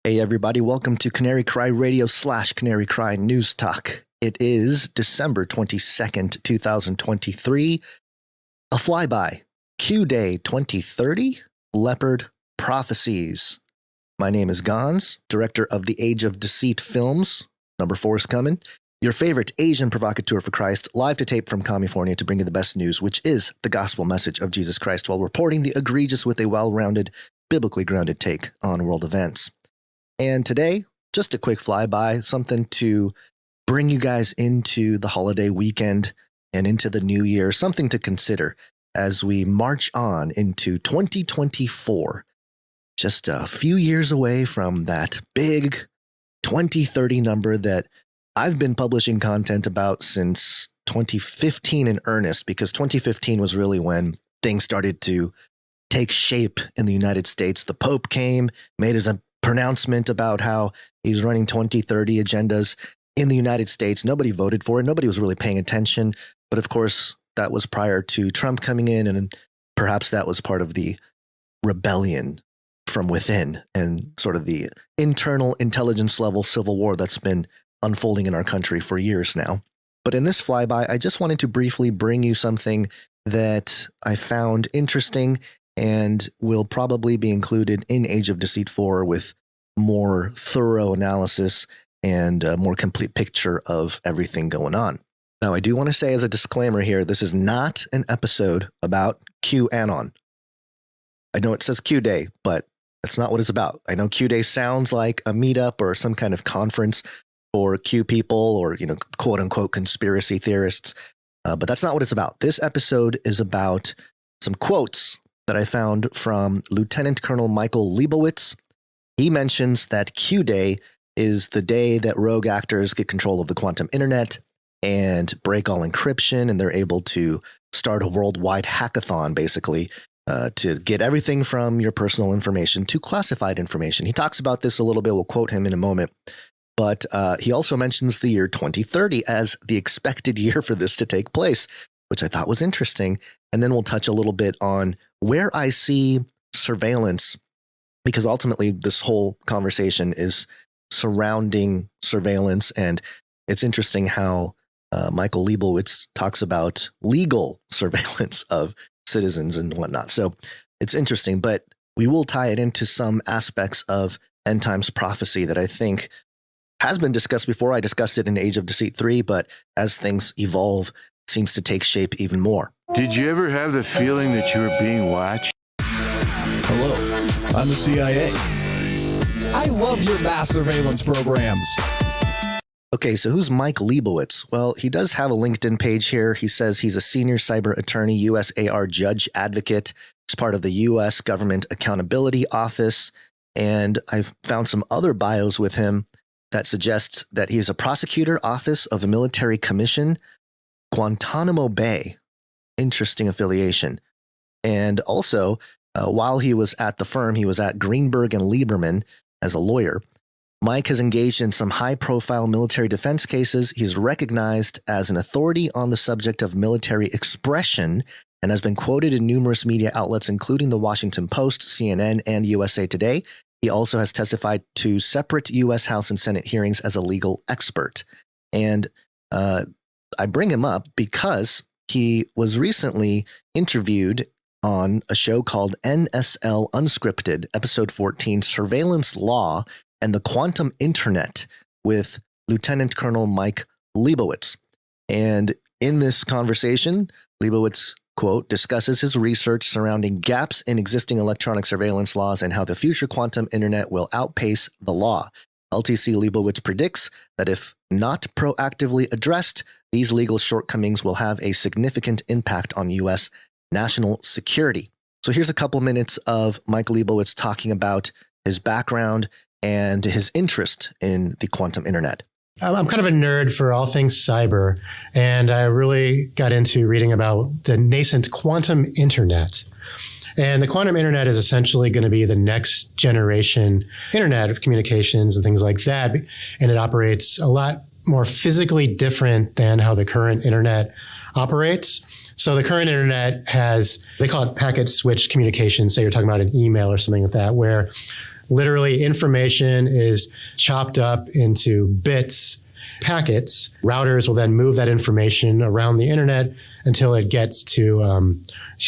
Hey everybody, welcome to Canary Cry Radio / Canary Cry News Talk. It is December 22nd, 2023. A flyby. Q Day 2030. Leopard Prophecies. My name is Gons, director of the Age of Deceit films. Number 4 is coming. Your favorite Asian provocateur for Christ, live to tape from California to bring you the best news, which is the gospel message of Jesus Christ, while reporting the egregious with a well-rounded, biblically grounded take on world events. And today, just a quick flyby, something to bring you guys into the holiday weekend and into the new year, something to consider as we march on into 2024. Just a few years away from that big 2030 number that I've been publishing content about since 2015 in earnest, because 2015 was really when things started to take shape in the United States. The Pope came, made his pronouncement about how he's running 2030 agendas in the United States. Nobody voted for it. Nobody was really paying attention. But of course, that was prior to Trump coming in, and perhaps that was part of the rebellion from within and sort of the internal intelligence level civil war that's been unfolding in our country for years now. But in this flyby, I just wanted to briefly bring you something that I found interesting and will probably be included in Age of Deceit 4 with more thorough analysis and a more complete picture of everything going on. Now, I do want to say as a disclaimer here, this is not an episode about QAnon. I know it says Q Day, but that's not what it's about. I know Q Day sounds like a meetup or some kind of conference for Q people or, quote unquote conspiracy theorists, but that's not what it's about. This episode is about some quotes that I found from Lieutenant Colonel Michael Lebowitz. He mentions that Q Day is the day that rogue actors get control of the quantum internet and break all encryption, and they're able to start a worldwide hackathon, basically, to get everything from your personal information to classified information. He talks about this a little bit. We'll quote him in a moment. But he also mentions the year 2030 as the expected year for this to take place, which I thought was interesting. And then we'll touch a little bit on where I see surveillance, because ultimately this whole conversation is surrounding surveillance. And it's interesting how Michael Lebowitz talks about legal surveillance of citizens and whatnot. So it's interesting, but we will tie it into some aspects of end times prophecy that I think has been discussed before. I discussed it in Age of Deceit 3, but as things evolve, seems to take shape even more. Did you ever have the feeling that you were being watched? Hello, I'm the CIA. I love your mass surveillance programs. Okay, so who's Mike Lebowitz? Well, he does have a LinkedIn page here. He says he's a senior cyber attorney, USAR judge advocate. He's part of the U.S. Government Accountability Office. And I've found some other bios with him that suggests that he is a prosecutor, Office of the Military Commission, Guantanamo Bay. Interesting affiliation. And also, while he was at the firm, he was at Greenberg and Lieberman as a lawyer. Mike has engaged in some high-profile military defense cases. He is recognized as an authority on the subject of military expression and has been quoted in numerous media outlets, including the Washington Post, CNN, and USA Today. He also has testified to separate U.S. House and Senate hearings as a legal expert. And I bring him up because he was recently interviewed on a show called NSL Unscripted, Episode 14, Surveillance Law and the Quantum Internet, with Lieutenant Colonel Mike Lebowitz. And in this conversation, Lebowitz, quote, discusses his research surrounding gaps in existing electronic surveillance laws and how the future quantum internet will outpace the law. LTC Lebowitz predicts that if not proactively addressed, these legal shortcomings will have a significant impact on U.S. national security. So here's a couple minutes of Mike Lebowitz talking about his background and his interest in the quantum internet. I'm kind of a nerd for all things cyber, and I really got into reading about the nascent quantum internet. And the quantum internet is essentially going to be the next generation internet of communications and things like that. And it operates a lot more physically different than how the current internet operates. So the current internet has, they call it packet switch communication. Say you're talking about an email or something like that, where Literally, information is chopped up into bits, packets. Routers will then move that information around the internet until it gets to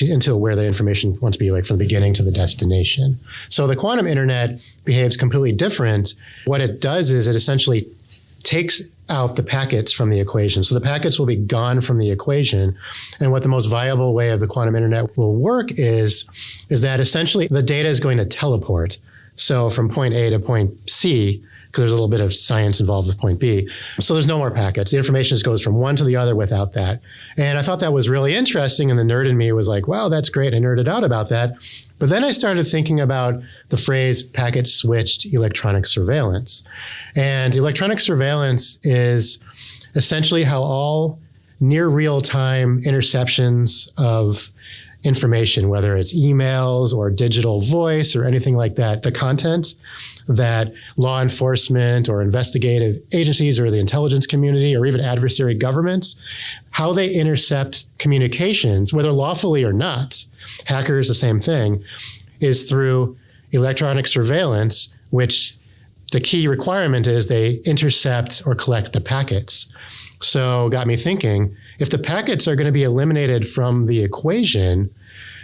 until where the information wants to be, like from the beginning to the destination. So the quantum internet behaves completely different. What it does is it essentially takes out the packets from the equation. So the packets will be gone from the equation. And what the most viable way of the quantum internet will work is that essentially the data is going to teleport. So from point A to point C, because there's a little bit of science involved with point B. So there's no more packets. The information just goes from one to the other without that. And I thought that was really interesting. And the nerd in me was like, wow, that's great. I nerded out about that. But then I started thinking about the phrase packet switched electronic surveillance. And electronic surveillance is essentially how all near real-time interceptions of information, whether it's emails or digital voice or anything like that, the content that law enforcement or investigative agencies or the intelligence community or even adversary governments, how they intercept communications, whether lawfully or not, hackers, the same thing, is through electronic surveillance, which the key requirement is they intercept or collect the packets. So got me thinking, if the packets are going to be eliminated from the equation,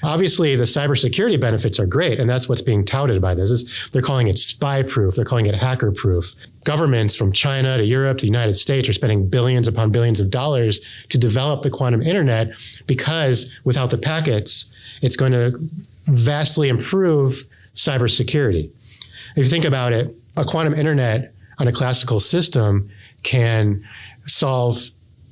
obviously the cybersecurity benefits are great, and that's what's being touted by this. They're calling it spy-proof. They're calling it hacker-proof. Governments from China to Europe to the United States are spending billions upon billions of dollars to develop the quantum internet because without the packets, it's going to vastly improve cybersecurity. If you think about it, a quantum internet on a classical system can solve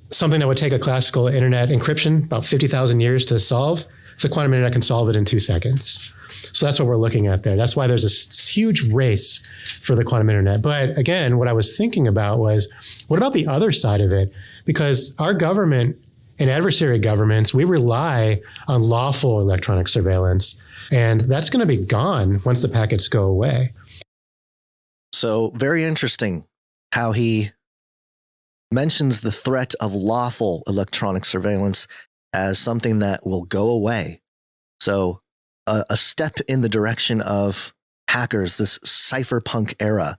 something that would take a classical internet encryption about 50,000 years to solve. The quantum internet can solve it in 2 seconds. So that's what we're looking at there. That's why there's this huge race for the quantum internet. But again, what I was thinking about was, what about the other side of it? Because our government and adversary governments, we rely on lawful electronic surveillance, and that's going to be gone once the packets go away. So very interesting how he mentions the threat of lawful electronic surveillance as something that will go away. So a step in the direction of hackers, this cypherpunk era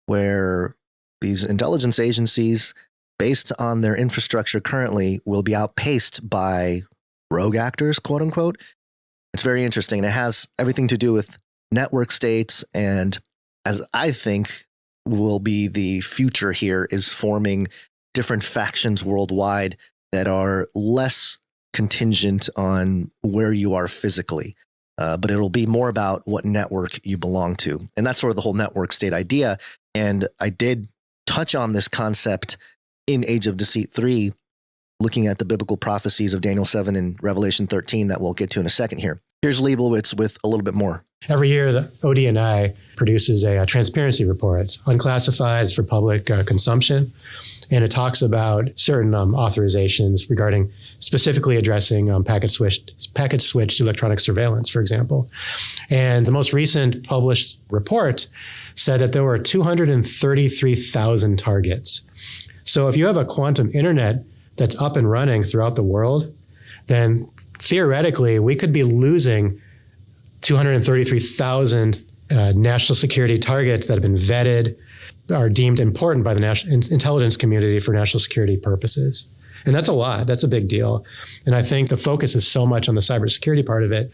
where these intelligence agencies, based on their infrastructure currently, will be outpaced by rogue actors, quote unquote. It's very interesting. It has everything to do with network states, and as I think will be the future here, is forming different factions worldwide that are less contingent on where you are physically. But it'll be more about what network you belong to. And that's sort of the whole network state idea. And I did touch on this concept in Age of Deceit 3, looking at the biblical prophecies of Daniel 7 and Revelation 13 that we'll get to in a second here. Here's Lebowitz with a little bit more. Every year, the ODNI produces a transparency report. It's unclassified, it's for public consumption, and it talks about certain authorizations regarding specifically addressing packet-switched electronic surveillance, for example. And the most recent published report said that there were 233,000 targets. So if you have a quantum internet that's up and running throughout the world, then theoretically, we could be losing 233,000 national security targets that have been vetted, are deemed important by the national intelligence community for national security purposes. And that's a lot. That's a big deal. And I think the focus is so much on the cybersecurity part of it.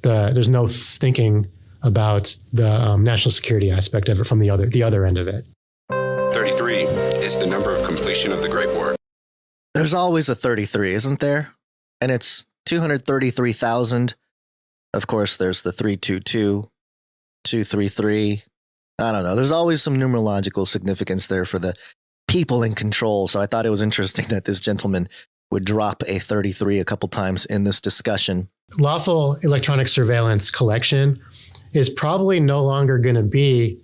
There's no thinking about the national security aspect of it from the other end of it. 33 is the number of completion of the Great War. There's always a 33, isn't there? And it's 233,000. Of course, there's the 322, 233. I don't know. There's always some numerological significance there for the people in control. So I thought it was interesting that this gentleman would drop a 33 a couple times in this discussion. Lawful electronic surveillance collection is probably no longer going to be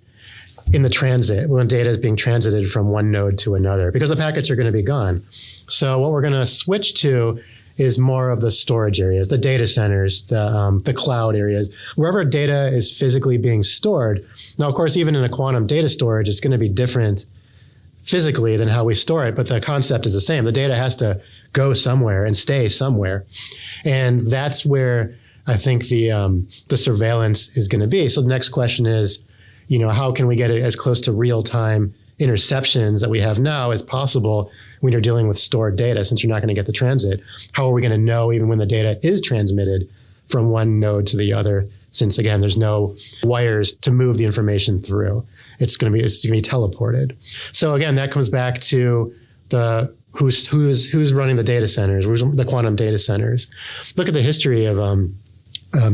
in the transit when data is being transited from one node to another because the packets are going to be gone. So what we're going to switch to is more of the storage areas, the data centers, the cloud areas, wherever data is physically being stored. Now, of course, even in a quantum data storage, it's going to be different physically than how we store it, but the concept is the same. The data has to go somewhere and stay somewhere. And that's where I think the surveillance is going to be. So the next question is, how can we get it as close to real-time interceptions that we have now as possible when you're dealing with stored data, since you're not going to get the transit? How are we going to know even when the data is transmitted from one node to the other? Since again, there's no wires to move the information through. It's going to be teleported. So again, that comes back to the who's running the data centers, who's the quantum data centers. Look at the history of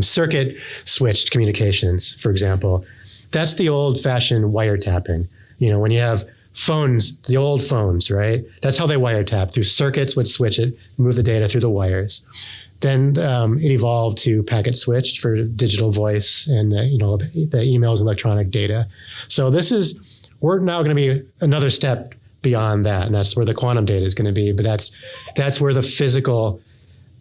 circuit switched communications, for example. That's the old-fashioned wiretapping. When you have phones, the old phones, right? That's how they wiretap, through circuits would switch it, move the data through the wires. Then it evolved to packet switched for digital voice and the emails, electronic data. So we're now going to be another step beyond that, and that's where the quantum data is going to be. But that's where the physical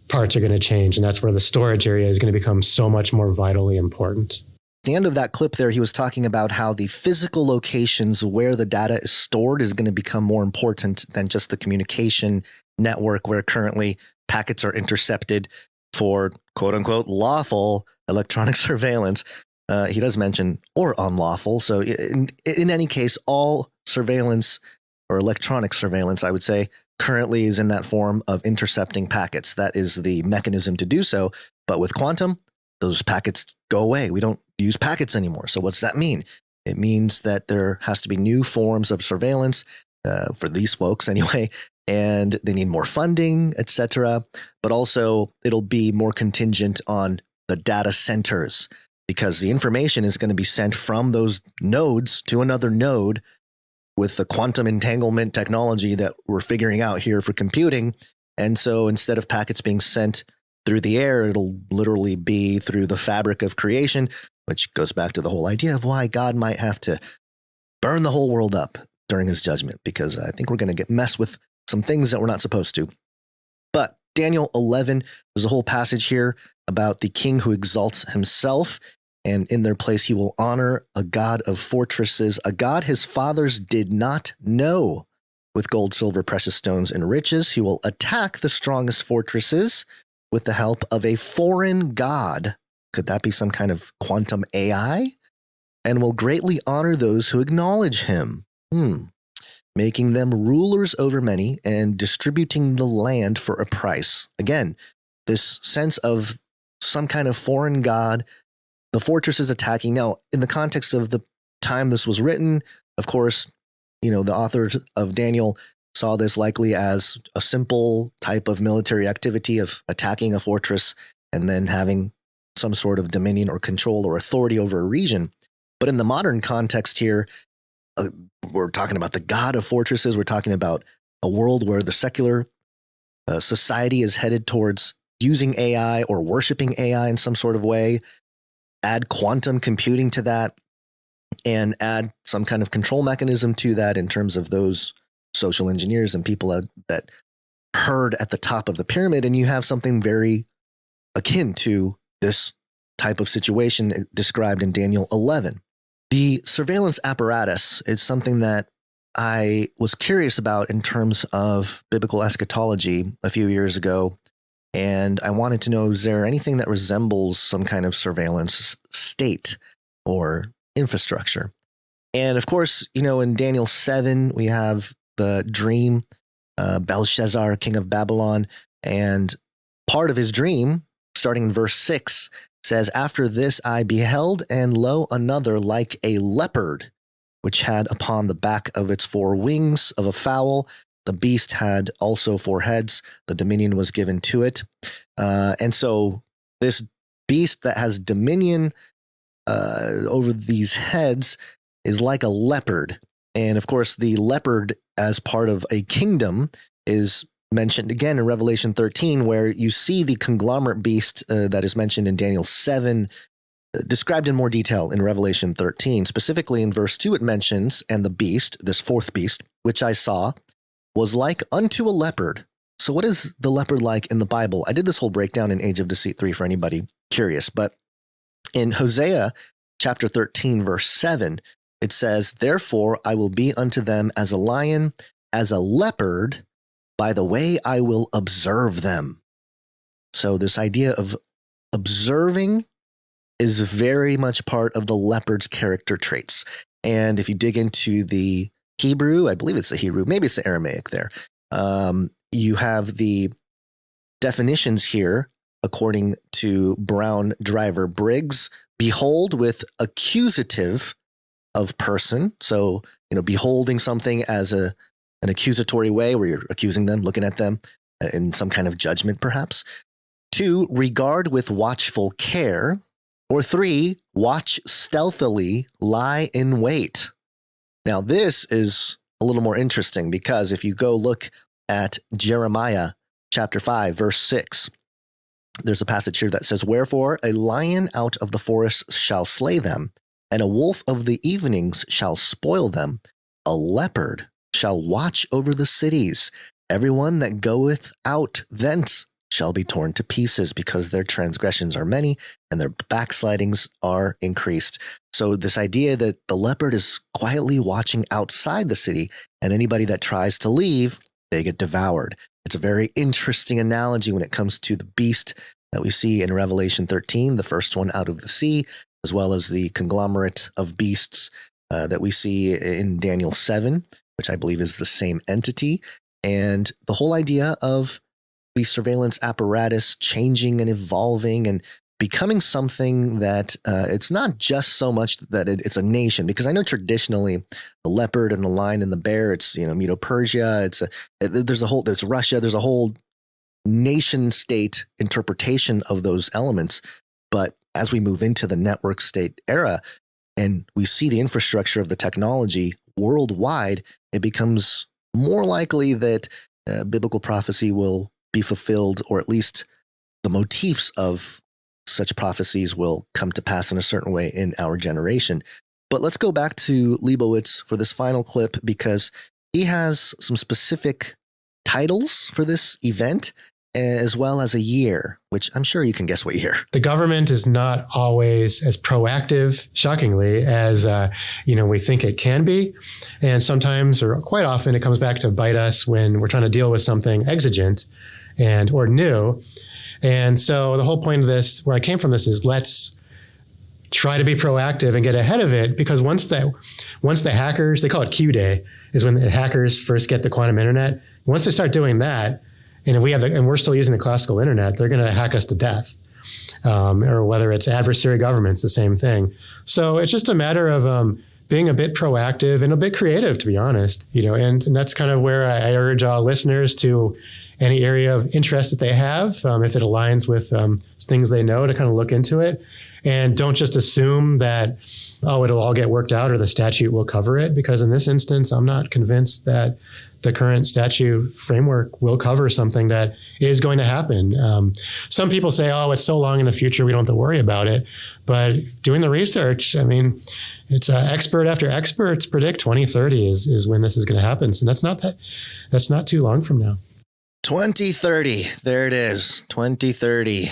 parts are going to change, and that's where the storage area is going to become so much more vitally important. At the end of that clip there, he was talking about how the physical locations where the data is stored is going to become more important than just the communication network where currently packets are intercepted for quote unquote lawful electronic surveillance. He does mention or unlawful. So in any case, all surveillance or electronic surveillance, I would say, currently is in that form of intercepting packets. That is the mechanism to do so. But with quantum, those packets go away. We don't use packets anymore. So what's that mean? It means that there has to be new forms of surveillance for these folks anyway, and they need more funding, etc. But also it'll be more contingent on the data centers, because the information is going to be sent from those nodes to another node with the quantum entanglement technology that we're figuring out here for computing. And so instead of packets being sent through the air, it'll literally be through the fabric of creation, which goes back to the whole idea of why God might have to burn the whole world up during his judgment, because I think we're going to get messed with some things that we're not supposed to. But Daniel 11, there's a whole passage here about the king who exalts himself, and in their place he will honor a God of fortresses, a God his fathers did not know. With gold, silver, precious stones, and riches, he will attack the strongest fortresses with the help of a foreign god. Could that be some kind of quantum AI? And will greatly honor those who acknowledge him, making them rulers over many and distributing the land for a price. Again, this sense of some kind of foreign god, the fortress is attacking. Now, in the context of the time this was written, of course, the authors of Daniel saw this likely as a simple type of military activity of attacking a fortress and then having some sort of dominion or control or authority over a region. But in the modern context here, we're talking about the god of fortresses. We're talking about a world where the secular society is headed towards using AI or worshiping AI in some sort of way. Add quantum computing to that and add some kind of control mechanism to that in terms of those social engineers and people that herd at the top of the pyramid. And you have something very akin to this type of situation described in Daniel 11. The surveillance apparatus is something that I was curious about in terms of biblical eschatology a few years ago. And I wanted to know, is there anything that resembles some kind of surveillance state or infrastructure? And of course, in Daniel 7, we have the dream, Belshazzar, king of Babylon. And part of his dream, starting in verse 6, says, "After this I beheld, and lo, another like a leopard, which had upon the back of its 4 wings of a fowl. The beast had also 4 heads. The dominion was given to it." And so this beast that has dominion over these heads is like a leopard. And of course, the leopard as part of a kingdom is mentioned again in Revelation 13, where you see the conglomerate beast that is mentioned in Daniel 7, described in more detail in Revelation 13. Specifically in verse 2, it mentions, "And the beast, this 4th beast, which I saw, was like unto a leopard." So what is the leopard like in the Bible? I did this whole breakdown in Age of Deceit 3 for anybody curious, but in Hosea chapter 13, verse 7, it says, "Therefore I will be unto them as a lion, as a leopard, by the way I will observe them." So this idea of observing is very much part of the Leopard's character traits. And if you dig into the Hebrew, I believe it's the Hebrew, maybe it's the Aramaic there, you have the definitions here, according to Brown Driver Briggs. Behold with accusative of person. So, beholding something as an accusatory way where you're accusing them, looking at them in some kind of judgment, perhaps. 2, regard with watchful care. Or 3, watch stealthily, lie in wait. Now, this is a little more interesting because if you go look at Jeremiah chapter 5, verse 6, there's a passage here that says, wherefore a lion out of the forest shall slay them, and a wolf of the evenings shall spoil them. A leopard shall watch over the cities. Everyone that goeth out thence shall be torn to pieces, because their transgressions are many and their backslidings are increased. So this idea that the leopard is quietly watching outside the city, and anybody that tries to leave, they get devoured. It's a very interesting analogy when it comes to the beast that we see in Revelation 13, the first one out of the sea, as well as the conglomerate of beasts that we see in Daniel 7, which I believe is the same entity. And the whole idea of the surveillance apparatus changing and evolving and becoming something that it's not just so much that it's a nation, because I know traditionally the leopard and the lion and the bear, it's, Medo-Persia, there's Russia, there's a whole nation state interpretation of those elements. But as we move into the network state era and we see the infrastructure of the technology worldwide, it becomes more likely that biblical prophecy will be fulfilled, or at least the motifs of such prophecies will come to pass in a certain way in our generation. But let's go back to Lebowitz for this final clip, because he has some specific titles for this event, as well as a year, which I'm sure you can guess what year. The government is not always as proactive, shockingly, as we think it can be. And sometimes, or quite often, it comes back to bite us when we're trying to deal with something exigent or new. And so the whole point of this, where I came from this, is let's try to be proactive and get ahead of it, because once the hackers, they call it Q Day, is when the hackers first get the quantum internet. Once they start doing that, and if we're still using the classical internet, they're going to hack us to death. Or whether it's adversary governments, the same thing. So it's just a matter of being a bit proactive and a bit creative, to be honest. And that's kind of where I urge all listeners to any area of interest that they have, if it aligns with things they know, to kind of look into it. And don't just assume that, it'll all get worked out or the statute will cover it, because in this instance, I'm not convinced that the current statute framework will cover something that is going to happen. Some people say, it's so long in the future, we don't have to worry about it. But doing the research, it's expert after experts predict 2030 is when this is going to happen. So that's not too long from now. 2030. There it is. 2030.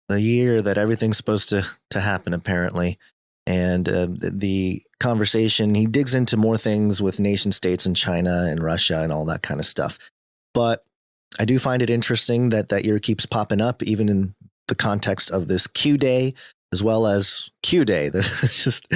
The year that everything's supposed to happen, apparently. And the conversation, he digs into more things with nation states and China and Russia and all that kind of stuff. But I do find it interesting that year keeps popping up, even in the context of this Q Day, as well as Q Day. It's just,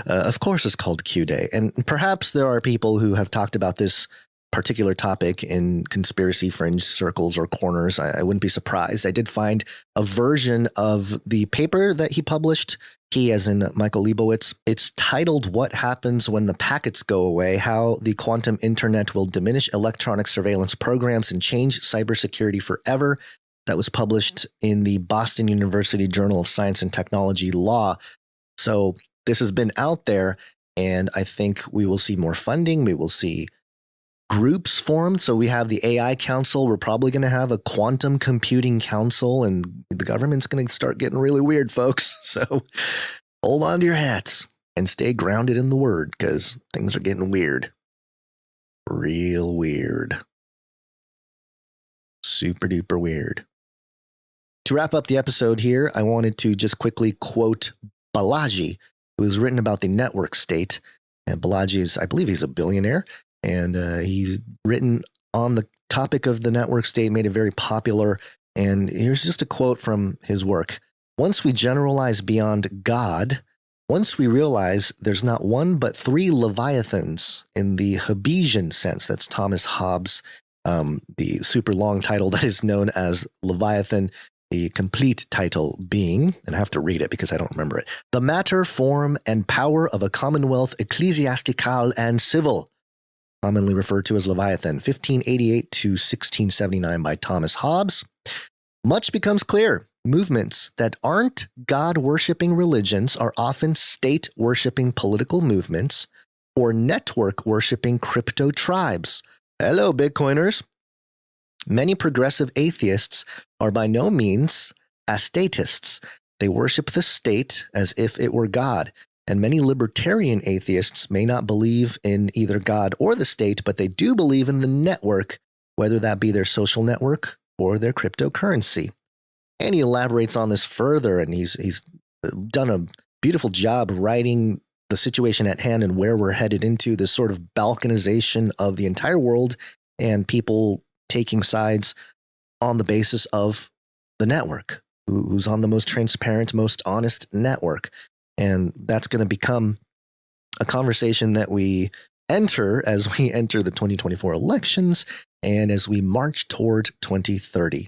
of course, it's called Q Day. And perhaps there are people who have talked about this particular topic in conspiracy fringe circles or corners. I wouldn't be surprised. I did find a version of the paper that he published. He, as in Michael Lebowitz. It's titled "What Happens When the Packets Go Away: How the Quantum Internet Will Diminish Electronic Surveillance Programs and Change Cybersecurity Forever." That was published in the Boston University Journal of Science and Technology Law. So this has been out there, and I think we will see more funding. We will see groups formed. So we have the AI Council. We're probably going to have a quantum computing council, and the government's going to start getting really weird, folks. So hold on to your hats and stay grounded in the word, because things are getting weird. Real weird. Super duper weird. To wrap up the episode here, I wanted to just quickly quote Balaji, who has written about the network state. And Balaji is, I believe he's a billionaire. And he's written on the topic of the network state, made it very popular. And here's just a quote from his work. Once we generalize beyond God, once we realize there's not one but three Leviathans in the Hobbesian sense, that's Thomas Hobbes, the super long title that is known as Leviathan, the complete title being, and I have to read it because I don't remember it, The Matter, Form, and Power of a Commonwealth Ecclesiastical and Civil, commonly referred to as Leviathan, 1588 to 1679 by Thomas Hobbes. Much becomes clear. Movements that aren't God-worshipping religions are often state-worshipping political movements or network-worshipping crypto tribes. Hello, Bitcoiners. Many progressive atheists are by no means astatists. They worship the state as if it were God. And many libertarian atheists may not believe in either God or the state, but they do believe in the network, whether that be their social network or their cryptocurrency. And he elaborates on this further, and he's done a beautiful job writing the situation at hand and where we're headed into, this sort of balkanization of the entire world and people taking sides on the basis of the network, who's on the most transparent, most honest network. And that's going to become a conversation that we enter as we enter the 2024 elections and as we march toward 2030.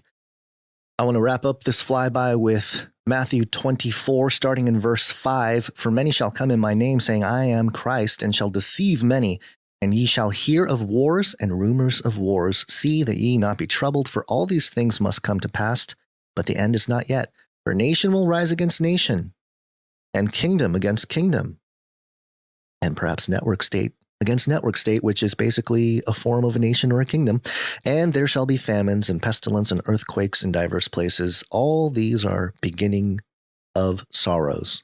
I want to wrap up this flyby with Matthew 24, starting in verse 5. For many shall come in my name, saying, I am Christ, and shall deceive many. And ye shall hear of wars and rumors of wars. See that ye not be troubled, for all these things must come to pass, but the end is not yet. For nation will rise against nation, and kingdom against kingdom, and perhaps network state against network state, which is basically a form of a nation or a kingdom. And there shall be famines and pestilence and earthquakes in diverse places. All these are beginning of sorrows.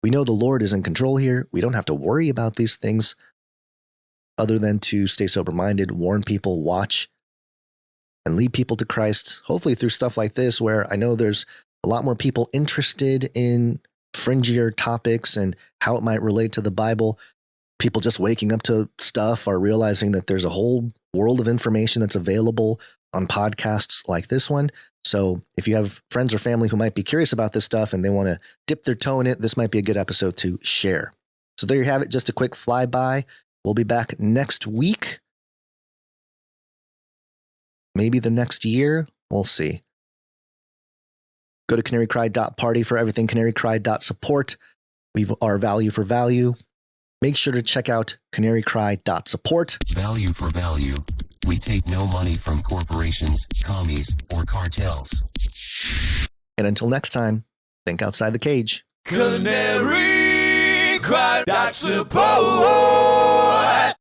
We know the Lord is in control here. We don't have to worry about these things other than to stay sober-minded, warn people, watch, and lead people to Christ, hopefully through stuff like this, where I know there's a lot more people interested in fringier topics and how it might relate to the Bible. People just waking up to stuff are realizing that there's a whole world of information that's available on podcasts like this one. So if you have friends or family who might be curious about this stuff and they want to dip their toe in it, this might be a good episode to share. So there you have it, just a quick flyby. We'll be back next week. Maybe the next year. We'll see. Go to canarycry.party for everything, canarycry.support. We are value for value. Make sure to check out canarycry.support. Value for value. We take no money from corporations, commies, or cartels. And until next time, think outside the cage. Canarycry.support.